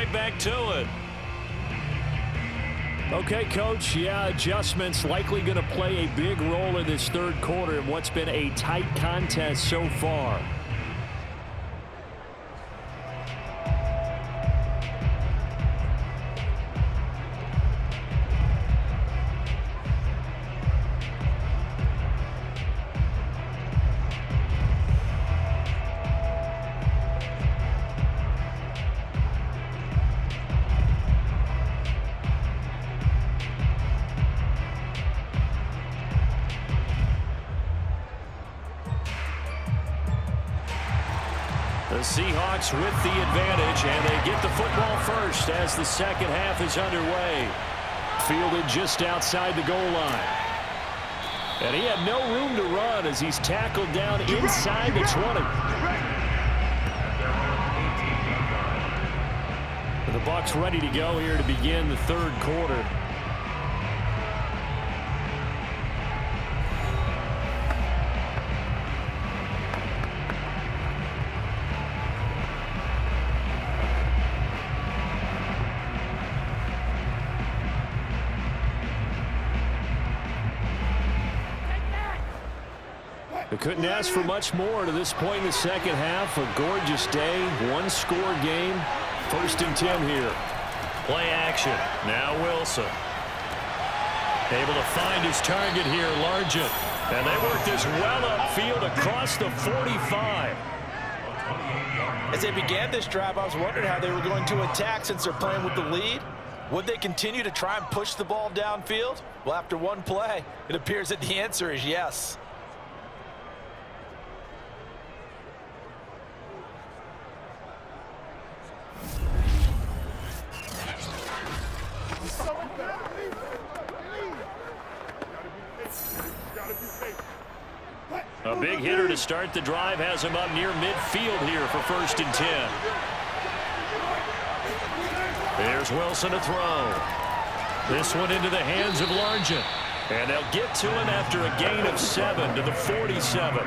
right back to it. Okay, Coach, yeah, adjustments likely going to play a big role in this third quarter in what's been a tight contest so far. The Seahawks with the advantage, and they get the football first as the second half is underway. Fielded just outside the goal line. And he had no room to run as he's tackled down inside the 20. The Bucs ready to go here to begin the third quarter. They couldn't ask for much more to this point in the second half. A gorgeous day, one-score game. 1st and 10 here. Play action. Now Wilson. Able to find his target here, Largent. And they work this well upfield across the 45. As they began this drive, I was wondering how they were going to attack since they're playing with the lead. Would they continue to try and push the ball downfield? Well, after one play, it appears that the answer is yes. A big hitter to start the drive has him up near midfield here for 1st and 10. There's Wilson to throw. This one into the hands of Largent. And they'll get to him after a gain of 7 to the 47.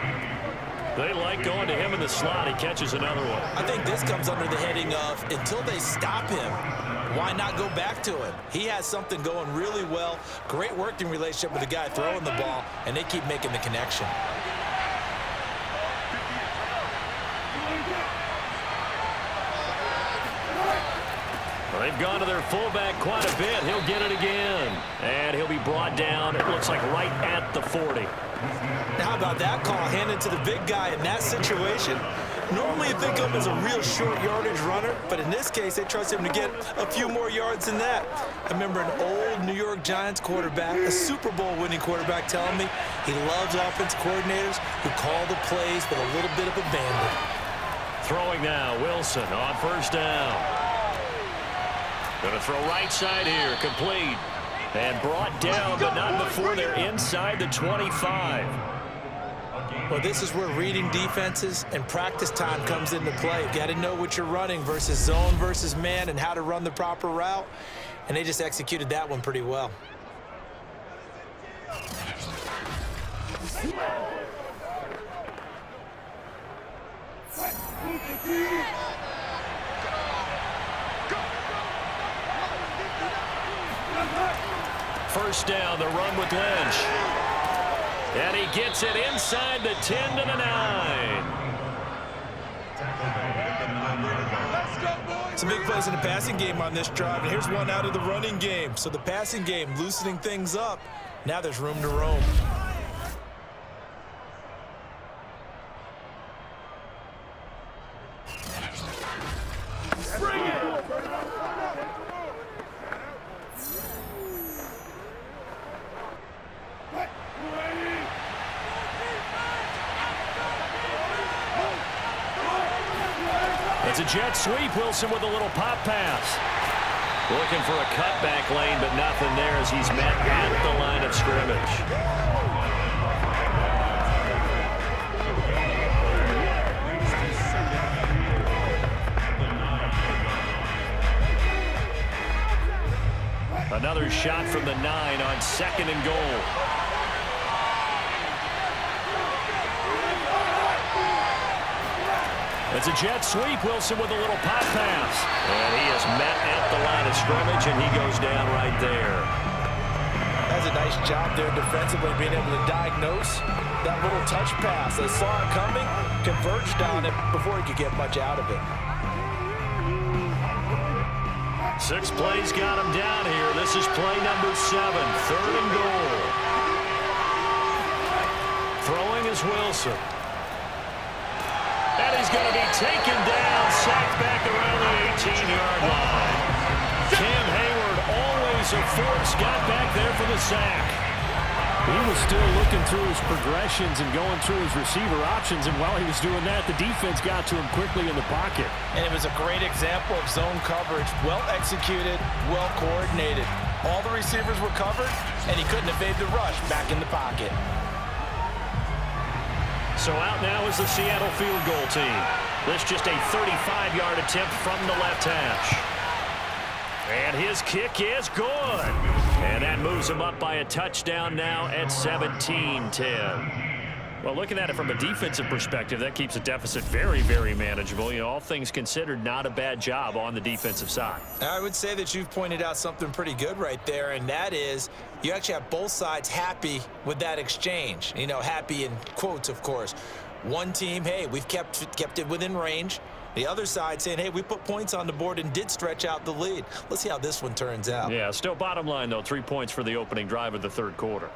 They like going to him in the slot. He catches another one. I think this comes under the heading of until they stop him, why not go back to him? He has something going really well. Great working relationship with the guy throwing the ball, and they keep making the connection. They've gone to their fullback quite a bit. He'll get it again. And he'll be brought down, it looks like right at the 40. Now, how about that call handed to the big guy in that situation? Normally you think of him as a real short yardage runner, but in this case they trust him to get a few more yards than that. I remember an old New York Giants quarterback, a Super Bowl winning quarterback, telling me he loves offensive coordinators who call the plays with a little bit of abandon. Throwing now, Wilson on 1st down. Going to throw right side here, complete. And brought down, but not before they're inside the 25. Well, this is where reading defenses and practice time comes into play. You got to know what you're running versus zone versus man and how to run the proper route. And they just executed that one pretty well. First down, the run with Lynch. And he gets it inside the 10 to the 9. Some big plays in the passing game on this drive, and here's one out of the running game. So the passing game loosening things up. Now there's room to roam. Bring it! It's a jet sweep. Wilson with a little pop pass. Looking for a cutback lane, but nothing there as he's met at the line of scrimmage. Another shot from the 9 on 2nd and goal. It's a jet sweep. Wilson with a little pop pass. And he is met at the line of scrimmage, and he goes down right there. That's a nice job there defensively, being able to diagnose that little touch pass. They saw it coming, converged on it before he could get much out of it. 6 plays got him down here. This is play number 7, 3rd and goal. Throwing is Wilson. And he's going to be taken down, sacked back around the 18-yard line. Cam Hayward, always a force, got back there for the sack. He was still looking through his progressions and going through his receiver options, and while he was doing that, the defense got to him quickly in the pocket. And it was a great example of zone coverage, well executed, well coordinated. All the receivers were covered, and he couldn't evade the rush back in the pocket. So out now is the Seattle field goal team. This just a 35-yard attempt from the left hash. And his kick is good. And that moves him up by a touchdown now at 17-10. Well, looking at it from a defensive perspective, that keeps the deficit very, very manageable. You know, all things considered, not a bad job on the defensive side. I would say that you've pointed out something pretty good right there, and that is you actually have both sides happy with that exchange. You know, happy in quotes, of course. One team, hey, we've kept it within range. The other side saying, hey, we put points on the board and did stretch out the lead. Let's see how this one turns out. Yeah, still bottom line, though, 3 points for the opening drive of the 3rd quarter.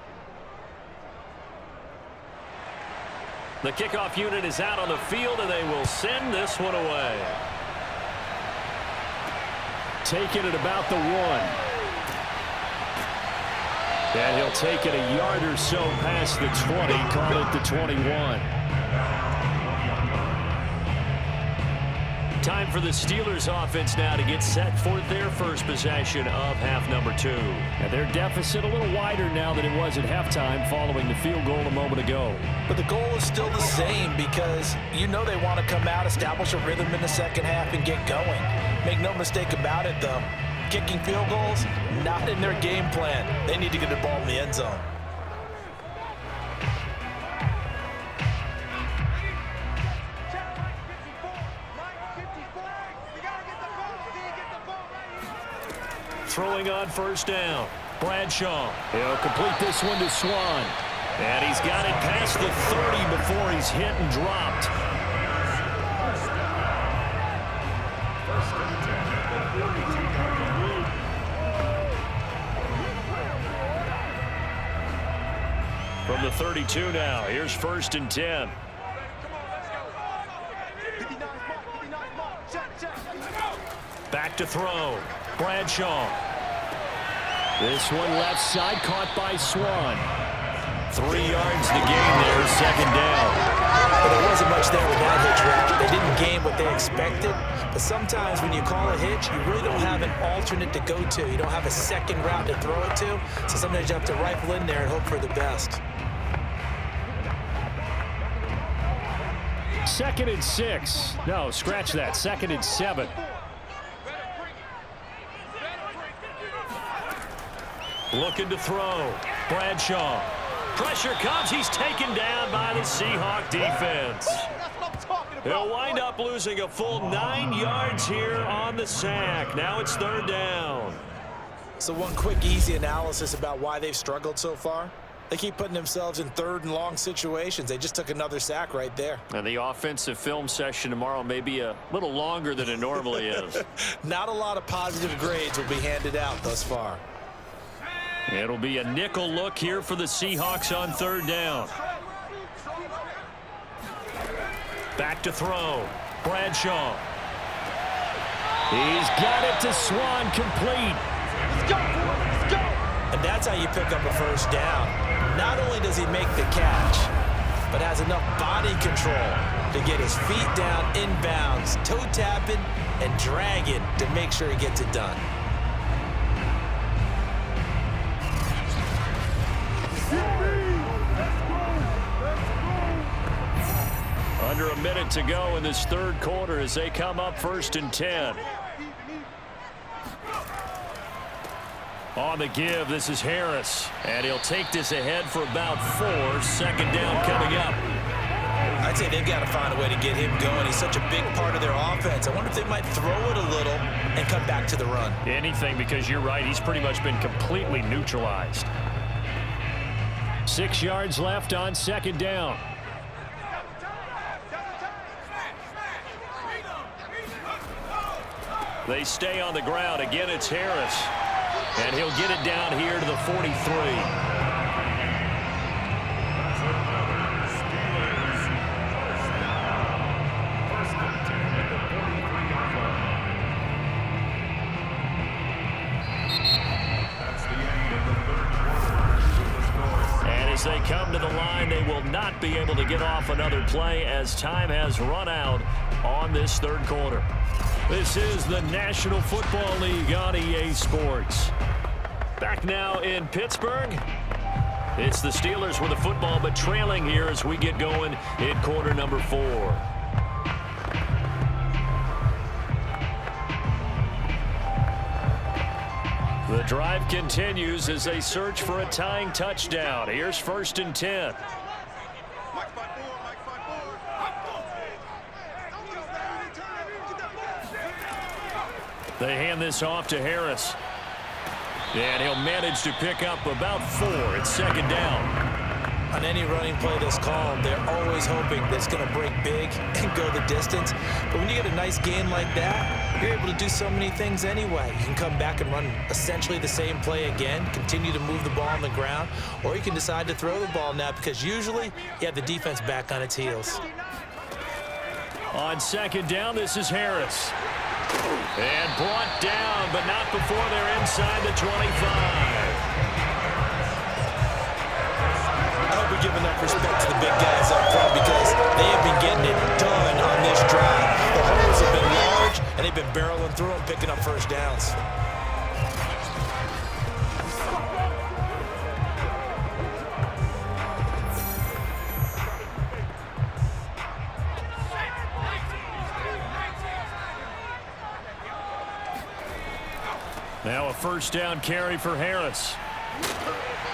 The kickoff unit is out on the field, and they will send this one away. Taking it about the 1. And he'll take it a yard or so past the 20, call it the 21. Time for the Steelers offense now to get set for their first possession of half number 2. And their deficit a little wider now than it was at halftime following the field goal a moment ago. But the goal is still the same because you know they want to come out, establish a rhythm in the second half, and get going. Make no mistake about it, though. Kicking field goals, not in their game plan. They need to get the ball in the end zone. Throwing on first down. Bradshaw. He'll complete this one to Swann. And he's got it past the 30 before he's hit and dropped. From the 32 now, here's 1st and 10. Back to throw. Bradshaw. This one left side, caught by Swann. 3 yards to gain there, 2nd down. But there wasn't much there with that hitch route. They didn't gain what they expected. But sometimes when you call a hitch, you really don't have an alternate to go to. You don't have a second route to throw it to. So sometimes you have to rifle in there and hope for the best. 2nd and 6. No, scratch that. 2nd and 7. Looking to throw. Bradshaw. Pressure comes. He's taken down by the Seahawk defense. He'll wind up losing a full 9 yards here on the sack. Now it's 3rd down. So one quick, easy analysis about why they've struggled so far. They keep putting themselves in 3rd and long situations. They just took another sack right there. And the offensive film session tomorrow may be a little longer than it normally is. Not a lot of positive grades will be handed out thus far. It'll be a nickel look here for the Seahawks on 3rd down. Back to throw. Bradshaw. He's got it to Swann, complete. Let's go. Let's go. And that's how you pick up a 1st down. Not only does he make the catch, but has enough body control to get his feet down inbounds, toe tapping and dragging to make sure he gets it done. Under a minute to go in this 3rd quarter as they come up 1st and 10. On the give, this is Harris. And he'll take this ahead for about 4. 2nd down coming up. I'd say they've got to find a way to get him going. He's such a big part of their offense. I wonder if they might throw it a little and come back to the run. Anything, because you're right. He's pretty much been completely neutralized. 6 yards left on second down. They stay on the ground. Again, it's Harris. And he'll get it down here to the 43. As they come to the line, they will not be able to get off another play as time has run out on this third quarter. This is the National Football League on EA Sports. Back now in Pittsburgh. It's the Steelers with the football, but trailing here as we get going in quarter number 4. The drive continues as they search for a tying touchdown. Here's 1st and 10. They hand this off to Harris. And he'll manage to pick up about 4. It's 2nd down. On any running play that's called, they're always hoping that it's going to break big and go the distance. But when you get a nice gain like that, you're able to do so many things anyway. You can come back and run essentially the same play again, continue to move the ball on the ground, or you can decide to throw the ball now because usually you have the defense back on its heels. On 2nd down, this is Harris. And brought down, but not before they're inside the 25. I hope we give enough respect to the big guys up front because they have been getting it done on this drive. The holes have been large, and they've been barreling through them, picking up first downs. Now a 1st down carry for Harris.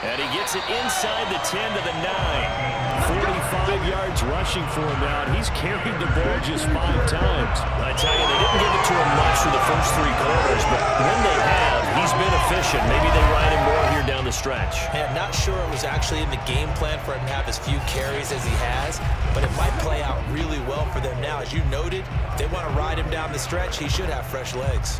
And he gets it inside the 10 to the 9. 45 yards rushing for him now. He's carried the ball just 5 times. I tell you, they didn't give it to him much for the first 3 quarters, but when they have, he's been efficient. Maybe they ride him more here down the stretch. Yeah, I'm not sure it was actually in the game plan for him to have as few carries as he has, but it might play out really well for them now. As you noted, if they want to ride him down the stretch, he should have fresh legs.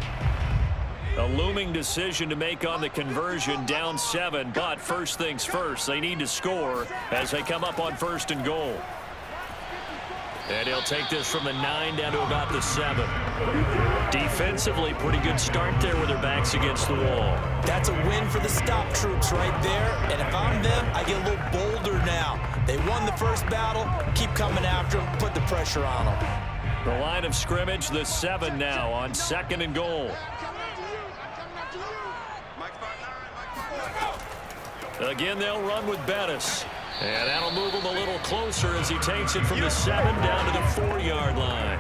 A looming decision to make on the conversion, down 7, but first things first, they need to score as they come up on 1st and goal. And he'll take this from the 9 down to about the 7. Defensively, pretty good start there with their backs against the wall. That's a win for the stop troops right there, and if I'm them, I get a little bolder now. They won the first battle, keep coming after them, put the pressure on them. The line of scrimmage, the 7 now on 2nd and goal. Again, they'll run with Bettis. And that'll move him a little closer as he takes it from the 7 down to the 4-yard line.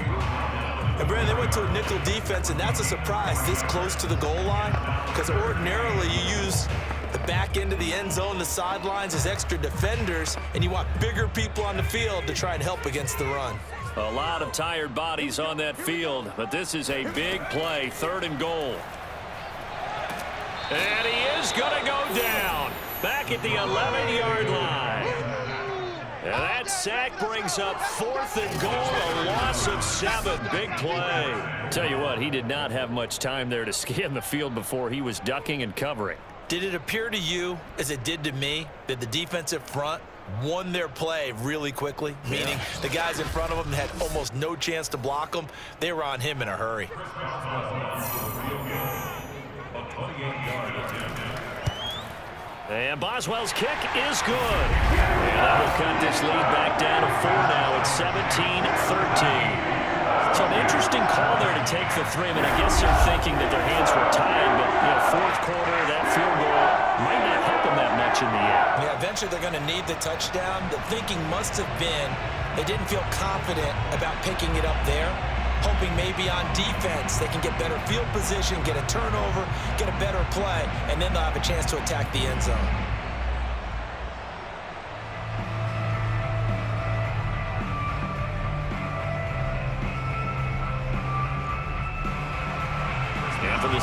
And Brandon, they went to a nickel defense, and that's a surprise this close to the goal line, because ordinarily you use the back end of the end zone, the sidelines as extra defenders, and you want bigger people on the field to try and help against the run. A lot of tired bodies on that field, but this is a big play, 3rd and goal. And he is going to go down back at the 11-yard line. And that sack brings up 4th and goal, a loss of 7. Big play. Tell you what, he did not have much time there to scan the field before he was ducking and covering. Did it appear to you, as it did to me, that the defensive front won their play really quickly? Yeah. Meaning the guys in front of him had almost no chance to block him. They were on him in a hurry. And Boswell's kick is good. And that will cut this lead back down to 4 now. It's 17-13. So an interesting call there to take the 3. I mean, I guess they're thinking that their hands were tied, but, you know, 4th quarter, that field goal might not help them that much in the end. Yeah, eventually they're going to need the touchdown. The thinking must have been they didn't feel confident about picking it up there, hoping maybe on defense they can get better field position, get a turnover, get a better play, and then they'll have a chance to attack the end zone.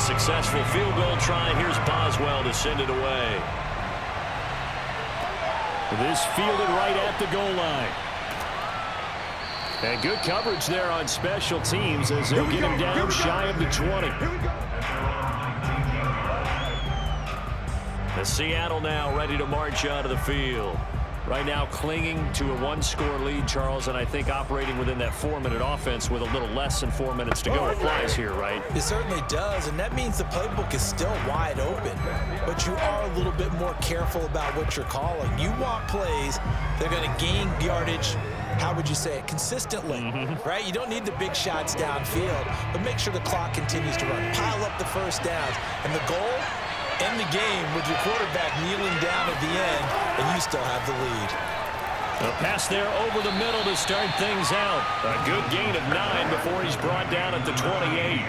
successful field goal try. Here's Boswell to send it away. This fielded right at the goal line. And good coverage there on special teams as they'll get him down shy of the 20. The Seattle now ready to march out of the field. Right now clinging to a one-score lead, Charles, and I think operating within that 4-minute offense with a little less than 4 minutes to go applies here, right? It certainly does, and that means the playbook is still wide open. But you are a little bit more careful about what you're calling. You want plays that are going to gain yardage, how would you say it, consistently, right? You don't need the big shots downfield, but make sure the clock continues to run. Pile up the first downs, and the goal, end the game with your quarterback kneeling down at the end, and you still have the lead. A pass there over the middle to start things out. A good gain of 9 before he's brought down at the 28.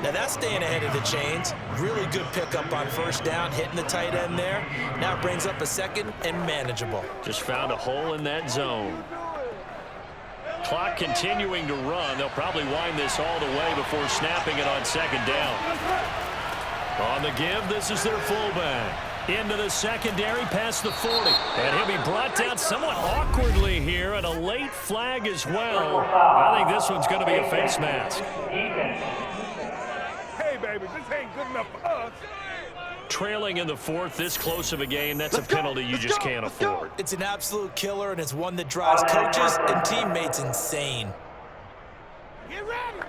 Now that's staying ahead of the chains. Really good pickup on first down, hitting the tight end there. Now brings up a second and manageable. Just found a hole in that zone. Clock continuing to run. They'll probably wind this all the way before snapping it on second down. On the give, this is their fullback. Into the secondary, past the 40. And he'll be brought down somewhat awkwardly here, and a late flag as well. I think this one's going to be a face mask. Hey, baby, this ain't good enough for us. Trailing in the fourth, this close of a game, that's a penalty you just can't afford. It's an absolute killer, and it's one that drives coaches and teammates insane. Get ready.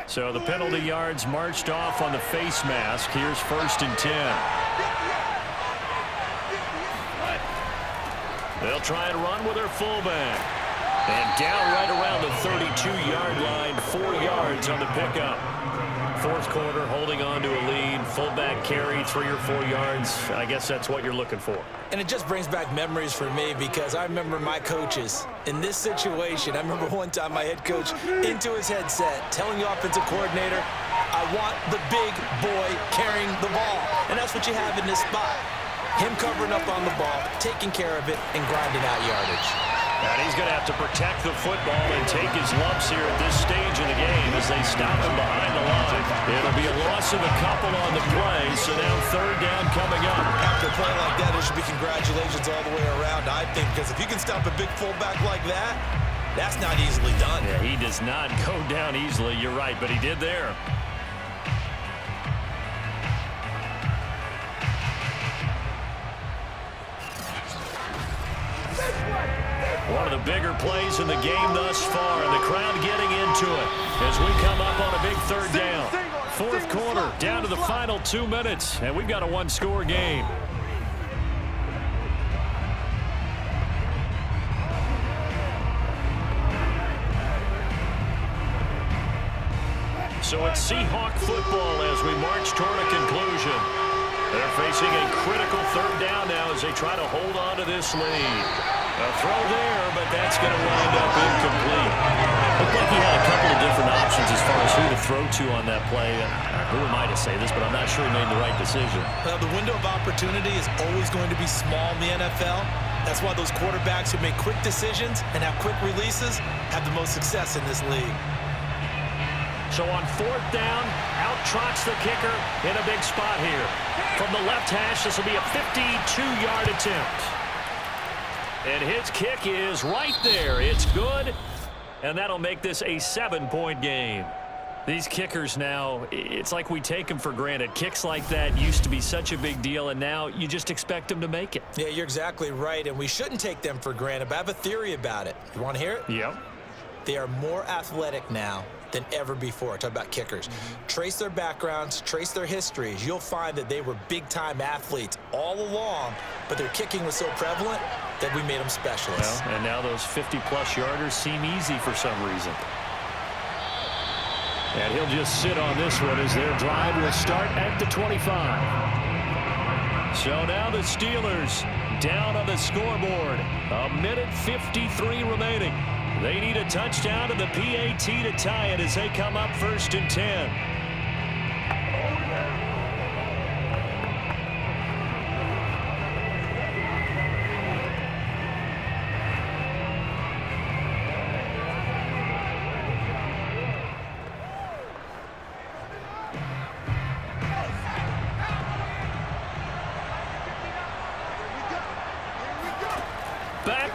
So the penalty yards marched off on the face mask. Here's 1st and 10. They'll try and run with their fullback. And down right around the 32-yard line, 4 yards on the pickup. Fourth quarter, holding on to a lead. Fullback carry, 3 or 4 yards. I guess that's what you're looking for. And it just brings back memories for me because I remember my coaches in this situation. I remember one time my head coach into his headset telling the offensive coordinator, I want the big boy carrying the ball. And that's what you have in this spot. Him covering up on the ball, taking care of it, and grinding out yardage. And he's going to have to protect the football and take his lumps here at this stage of the game as they stop him behind the line. It'll be a loss of a couple on the play, so now 3rd down coming up. After a play like that, it should be congratulations all the way around, I think, because if you can stop a big fullback like that, that's not easily done. Yeah, he does not go down easily, you're right, but he did there. One of the bigger plays in the game thus far, and the crowd getting into it as we come up on a big 3rd down. 4th quarter, down to the final 2 minutes, and we've got a 1-score game. So it's Seahawk football as we march toward a conclusion. They're facing a critical 3rd down now as they try to hold on to this lead. A throw there, but that's going to wind up incomplete. Looked like he had a couple of different options as far as who to throw to on that play. Who am I to say this, but I'm not sure he made the right decision. Well, the window of opportunity is always going to be small in the NFL. That's why those quarterbacks who make quick decisions and have quick releases have the most success in this league. So on 4th down, out trots the kicker in a big spot here. From the left hash, this will be a 52-yard attempt. And his kick is right there. It's good, and that'll make this a 7-point game. These kickers now, it's like we take them for granted. Kicks like that used to be such a big deal, and now you just expect them to make it. Yeah, you're exactly right, and we shouldn't take them for granted, but I have a theory about it. You want to hear it? Yep. They are more athletic now than ever before. Talk about kickers. Trace their backgrounds, trace their histories. You'll find that they were big-time athletes all along, but their kicking was so prevalent that we made them specialists. Well, and now those 50-plus yarders seem easy for some reason. And he'll just sit on this one as their drive will start at the 25. So now the Steelers down on the scoreboard. 1:53 remaining. They need a touchdown and the PAT to tie it as they come up 1st and 10.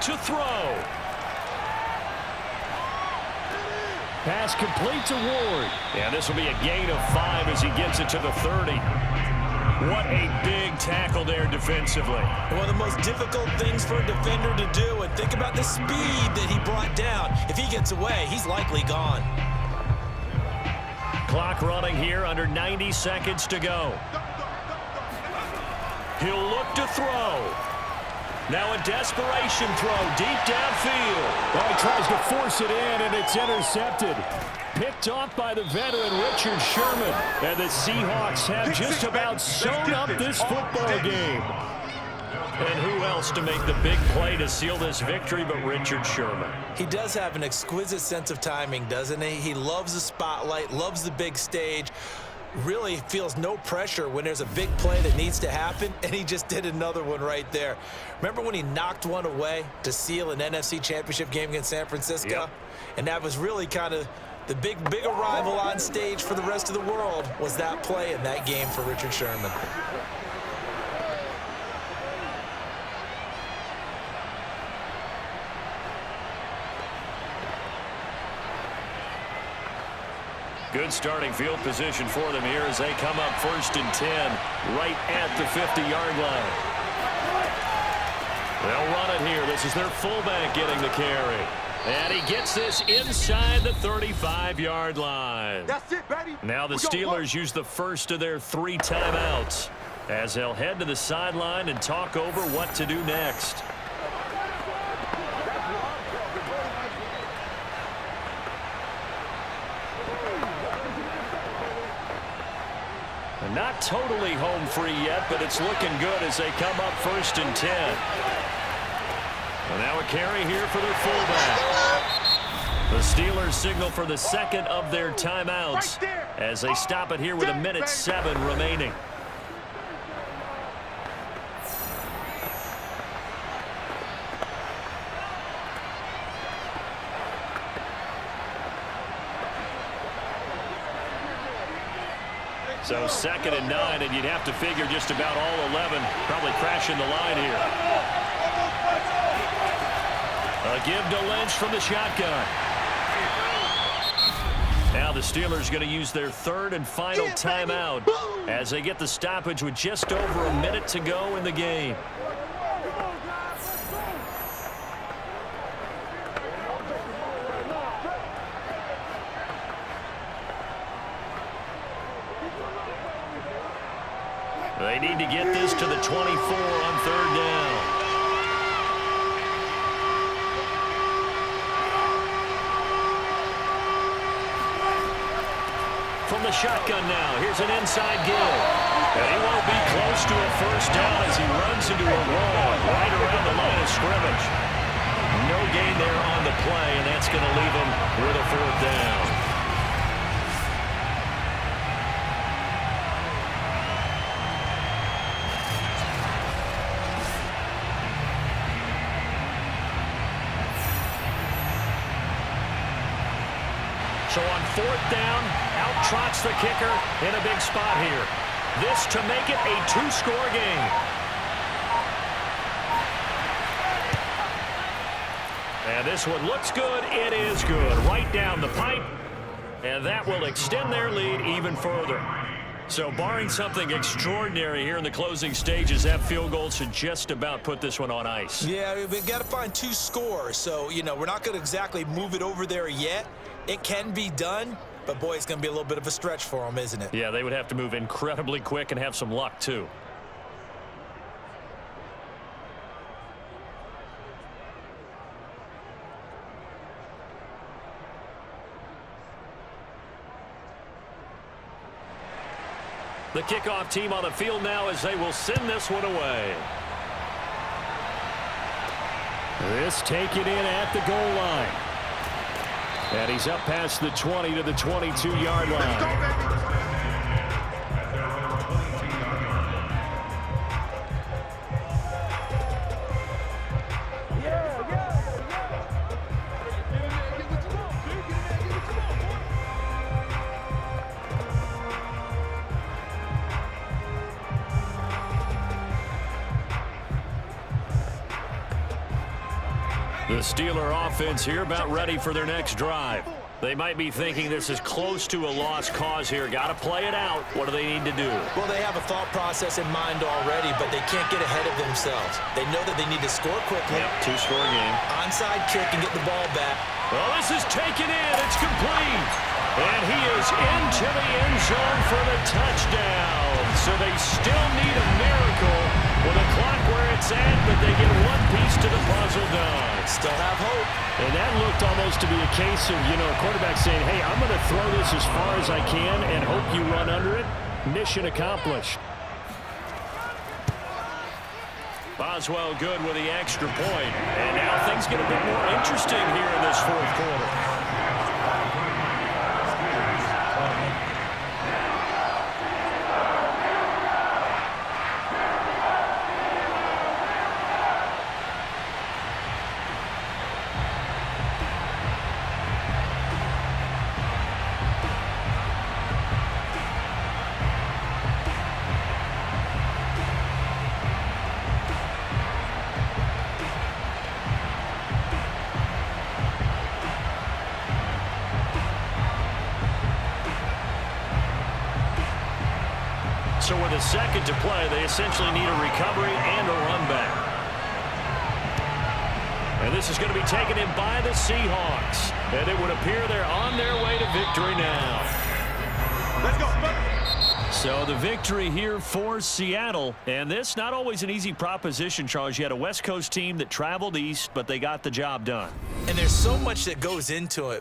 to throw. Pass complete to Ward. And this will be a gain of 5 as he gets it to the 30. What a big tackle there defensively. One of the most difficult things for a defender to do. And think about the speed that he brought down. If he gets away, he's likely gone. Clock running here, under 90 seconds to go. He'll look to throw. Now a desperation throw deep downfield. Well, he tries to force it in, and it's intercepted. Picked off by the veteran Richard Sherman. And the Seahawks have just about sewn up this football game. And who else to make the big play to seal this victory but Richard Sherman? He does have an exquisite sense of timing, doesn't he? He loves the spotlight, loves the big stage. Really feels no pressure when there's a big play that needs to happen, and he just did another one right there. Remember when he knocked one away to seal an NFC Championship game against San Francisco? Yep. And that was really kind of the big arrival on stage for the rest of the world, was that play in that game for Richard Sherman. Good starting field position for them here as they come up 1st and 10 right at the 50-yard line. They'll run it here. This is their fullback getting the carry. And he gets this inside the 35-yard line. That's it, baby. Now the Steelers use the first of their 3 timeouts as they'll head to the sideline and talk over what to do next. Not totally home free yet, but it's looking good as they come up 1st and 10. And now a carry here for their fullback. The Steelers signal for the second of their timeouts as they stop it here with 1:07 remaining. So 2nd and 9, and you'd have to figure just about all 11 probably crashing the line here. A give to Lynch from the shotgun. Now the Steelers going to use their 3rd and final timeout as they get the stoppage with just over a minute to go in the game. They need to get this to the 24 on 3rd down. From the shotgun now, here's an inside give. And he won't be close to a 1st down as he runs into a wall right around the line of scrimmage. No gain there on the play, and that's going to leave him with a 4th down. So on 4th down, out trots the kicker in a big spot here. This to make it a 2-score game. And this one looks good. It is good. Right down the pipe. And that will extend their lead even further. So barring something extraordinary here in the closing stages, that field goal should just about put this one on ice. Yeah, we've got to find 2 scores. So, you know, we're not going to exactly move it over there yet. It can be done, but boy, it's going to be a little bit of a stretch for them, isn't it? Yeah, they would have to move incredibly quick and have some luck, too. The kickoff team on the field now as they will send this one away. This take it in at the goal line. And he's up past the 20 to the 22-yard line. The Steeler offense here about ready for their next drive. They might be thinking this is close to a lost cause here. Got to play it out. What do they need to do? Well, they have a thought process in mind already, but they can't get ahead of themselves. They know that they need to score quickly. Yep, two-score game. Onside kick and get the ball back. Well, this is taken in. It's complete. And he is into the end zone for the touchdown. So they still need a miracle with a clock where it's at, but they get one piece to the puzzle done. Still have hope. And that looked almost to be a case of, a quarterback saying, hey, I'm going to throw this as far as I can and hope you run under it. Mission accomplished. Boswell good with the extra point. And now things get a bit more interesting here in this fourth quarter. So with a second to play, they essentially need a recovery and a run back. And this is going to be taken in by the Seahawks. And it would appear they're on their way to victory now. Let's go. So the victory here for Seattle. And this not always an easy proposition, Charles. You had a West Coast team that traveled east, but they got the job done. And there's so much that goes into it.